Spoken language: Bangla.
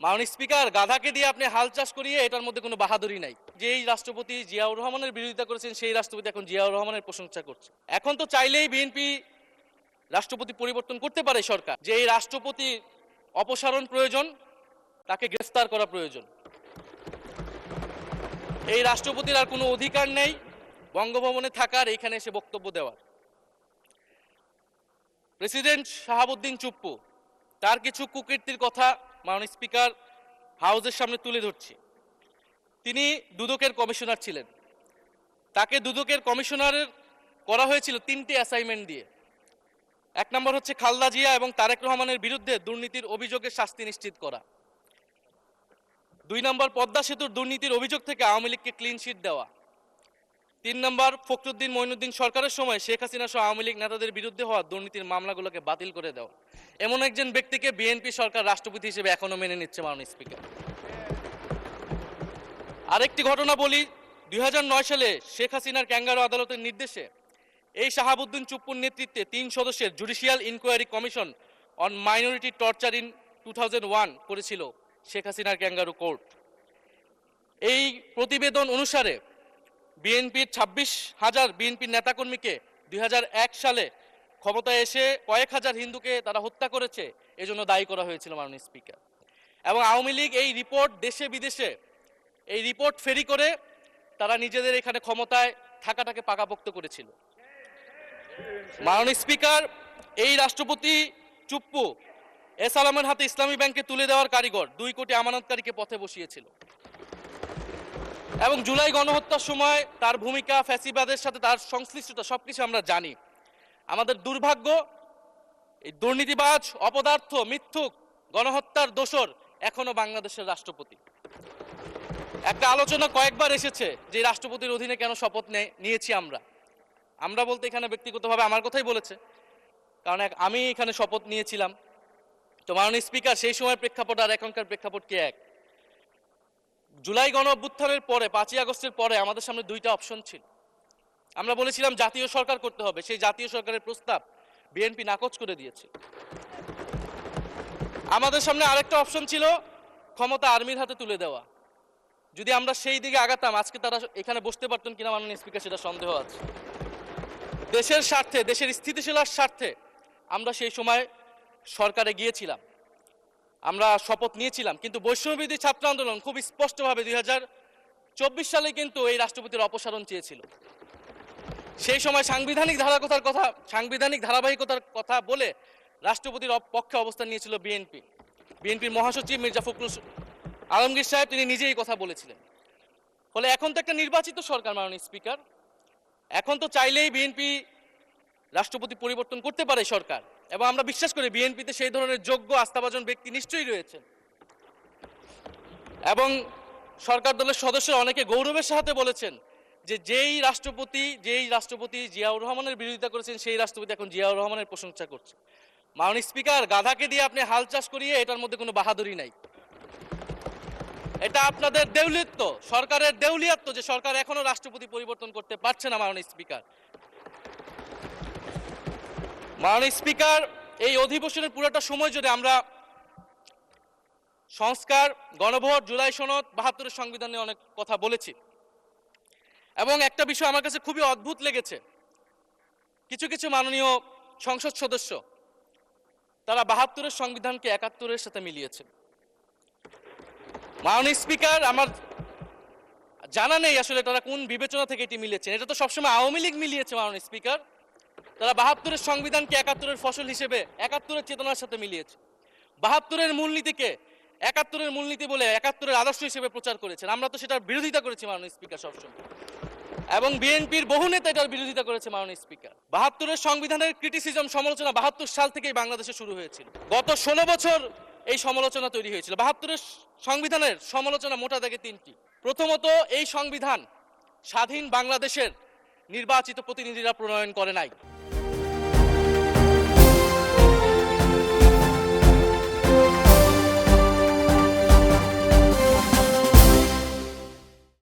মাননীয় স্পিকার, গাধাকে দিয়ে আপনি হাল চাষ করিয়ে এটার মধ্যে কোনো বাহাদুরি নাই। যেই রাষ্ট্রপতি জিয়াউর রহমানের বিরোধিতা করেছেন সেই রাষ্ট্রপতি এখন জিয়াউর রহমানের প্রশংসা করছে। এখন তো চাইলেই বিএনপি রাষ্ট্রপতি পরিবর্তন করতে পারে সরকার। যে এই রাষ্ট্রপতি অপসারণ প্রয়োজন, তাকে গ্রেফতার করা প্রয়োজন। এই রাষ্ট্রপতির আর কোনো অধিকার নেই বঙ্গভবনে থাকার, এইখানে এসে বক্তব্য দেওয়ার। প্রেসিডেন্ট শাহাবুদ্দিন চুপ্পু, তার কিছু কুকীর্তির কথা মাননীয় স্পিকার হাউসের সামনে তুলে ধরছি। তিনি দুদকের কমিশনার ছিলেন। তাকে দুদকের কমিশনারের করা হয়েছিল 3টি অ্যাসাইনমেন্ট দিয়ে। 1 নম্বর হচ্ছে খালেদা জিয়া এবং তারেক রহমানের বিরুদ্ধে দুর্নীতির অভিযোগের শাস্তি নিশ্চিত করা। 2 নম্বর পদ্মা সেতুর দুর্নীতির অভিযোগ থেকে আওয়ামী লীগকে ক্লিন শিট দেওয়া। 3 নম্বর ফখরুদ্দিন মঈনুদ্দিন সরকারের সময় শেখ হাসিনা সহ আওয়ামী লীগ নেতাদের বিরুদ্ধে হওয়া দুর্নীতির মামলাগুলোকে বাতিল করে দেওয়া। এমন একজন ব্যক্তিকে বিএনপি সরকার রাষ্ট্রপতি হিসেবে এখনো মেনে নিচ্ছে মাননীয় স্পিকার। আরেকটি ঘটনা বলি, 2009 সালে শেখ হাসিনার ক্যাঙ্গারু আদালতের নির্দেশে এই শাহাবুদ্দিন চুপ্পুর নেতৃত্বে 3 সদস্যের judicial inquiry commission on minority torture in 2001 করেছিল শেখ হাসিনার ক্যাঙ্গারু কোর্ট। এই প্রতিবেদন অনুসারে বিএনপির 26,000 বিএনপির নেতাকর্মীকে 2001 সালে ক্ষমতায় এসে কয়েক হাজার হিন্দুকে তারা হত্যা করেছে, এজন্য দায়ী করা হয়েছিল মাননীয় স্পিকার। এবং আওয়ামী লীগ এই রিপোর্ট দেশে বিদেশে এই রিপোর্ট ফেরি করে তারা নিজেদের এখানে ক্ষমতায় থাকাটাকে পাকাপোক্ত করেছিল। মাননীয় স্পিকার, এই রাষ্ট্রপতি চুপ্পু এস আলমের হাতে ইসলামী ব্যাংকে তুলে দেওয়ার কারিগর 2 কোটি আমানতকারীকে পথে বসিয়েছিল। এবং জুলাই গণহত্যার সময় তার ভূমিকা, ফ্যাসিবাদের সাথে তার সংশ্লিষ্টতা সবকিছু আমরা জানি। আমাদের দুর্ভাগ্য, এই দুর্নীতিবাজ, অপদার্থ, মিথ্যুক, গণহত্যার দোসর এখনো বাংলাদেশের রাষ্ট্রপতি। একটা আলোচনা কয়েকবার এসেছে যে রাষ্ট্রপতির অধীনে কেন শপথ নিয়েছি আমরা বলতে এখানে ব্যক্তিগতভাবে আমার কথাই বলেছে, কারণ আমি এখানে শপথ নিয়েছিলাম। তো মাননীয় স্পিকার, সেই সময়ের প্রেক্ষাপট আর এখনকার প্রেক্ষাপট কি এক? জুলাই গণ অভ্যুত্থানের পরে 5ই আগস্টের পরে আমাদের সামনে 2টা অপশন ছিল। আমরা বলেছিলাম জাতীয় সরকার করতে হবে, সেই জাতীয় সরকারের প্রস্তাব বিএনপি নাকচ করে দিয়েছে। আমাদের সামনে আরেকটা অপশন ছিল ক্ষমতা আর্মির হাতে তুলে দেওয়া। যদি আমরা সেই দিকে আগাতাম, আজকে তারা এখানে বসতে পারতেন কিনা মাননীয় স্পিকার সেটা সন্দেহ আছে। দেশের স্বার্থে, দেশের স্থিতিশীলার স্বার্থে আমরা সেই সময় সরকারে গিয়েছিলাম, আমরা শপথ নিয়েছিলাম। কিন্তু বৈষম্যবিরোধী ছাত্র আন্দোলন খুব স্পষ্টভাবে 2024 সালে কিন্তু এই রাষ্ট্রপতির অপসারণ চেয়েছিল। সেই সময় সাংবিধানিক ধারাবাহিকতার কথা বলে রাষ্ট্রপতির পক্ষে অবস্থান নিয়েছিল বিএনপির মহাসচিব মির্জা ফখরুল আলমগীর সাহেব, তিনি নিজেই কথা বলেছিলেন। ফলে এখন তো একটা নির্বাচিত সরকার মাননীয় স্পিকার, এখন তো চাইলেই বিএনপি রাষ্ট্রপতি পরিবর্তন করতে পারে সরকার। এবং আমরা বিশ্বাস করি বিএনপিতে সেই ধরনের যোগ্য আস্থাভাজন ব্যক্তি নিশ্চয়ই রয়েছে। এবং সরকার দলের সদস্যরা অনেকে গৌরবের সাথে বলেছেন যে যেই রাষ্ট্রপতি জিয়াউর রহমানের বিরোধিতা করেছেন সেই রাষ্ট্রপতি এখন জিয়াউর রহমানের প্রশংসা করছে। মাননীয় স্পিকার, গাধাকে দিয়ে আপনি হাল চাষ করিয়ে এটার মধ্যে কোনো বাহাদুরি নাই। এটা আপনাদের দেউলিয়ত্ব, সরকারের দেউলিয়াত্ব যে সরকার এখনো রাষ্ট্রপতি পরিবর্তন করতে পারছে না। মাননীয় স্পিকার, এই অধিবেশনের পুরোটা সময় যদি আমরা সংস্কার, গণভোট, জুলাই সনদ, 72-এর সংবিধান নিয়ে অনেক কথা বলেছি। এবং একটা বিষয় আমার কাছে খুবই অদ্ভুত লেগেছে, কিছু মাননীয় সংসদ সদস্য তারা 72-এর সংবিধানকে 71-এর সাথে মিলিয়েছে। মাননীয় স্পিকার, আমার জানা নেই আসলে তারা কোন বিবেচনা থেকে এটি মিলিয়েছেন। এটা তো সবসময় আওয়ামী লীগ মিলিয়েছে মাননীয় স্পিকার। তারা 72-এর সংবিধানকে 71-এর ফসল হিসেবে 71-এর চেতনার সাথে মিলিয়েছে। 72-এর মূলনীতিকে 71-এর মূলনীতি বলে 71-এর আদর্শ হিসেবে প্রচার করেছেন। আমরা তো সেটার বিরোধিতা করেছি মাননীয় স্পিকার সবসময়, এবং বিএনপির বহু নেতা এটার বিরোধিতা করেছে মাননীয় স্পিকার। 72-এর সংবিধানের ক্রিটিসিজম, সমালোচনা 72 সাল থেকেই বাংলাদেশে শুরু হয়েছিল। গত 16 বছর এই সমালোচনা তৈরি হয়েছিল। 72-এর সংবিধানের সমালোচনা মোটা দাগে 3টি। প্রথমত, এই সংবিধান স্বাধীন বাংলাদেশের নির্বাচিত প্রতিনিধিরা প্রণয়ন করে নাই।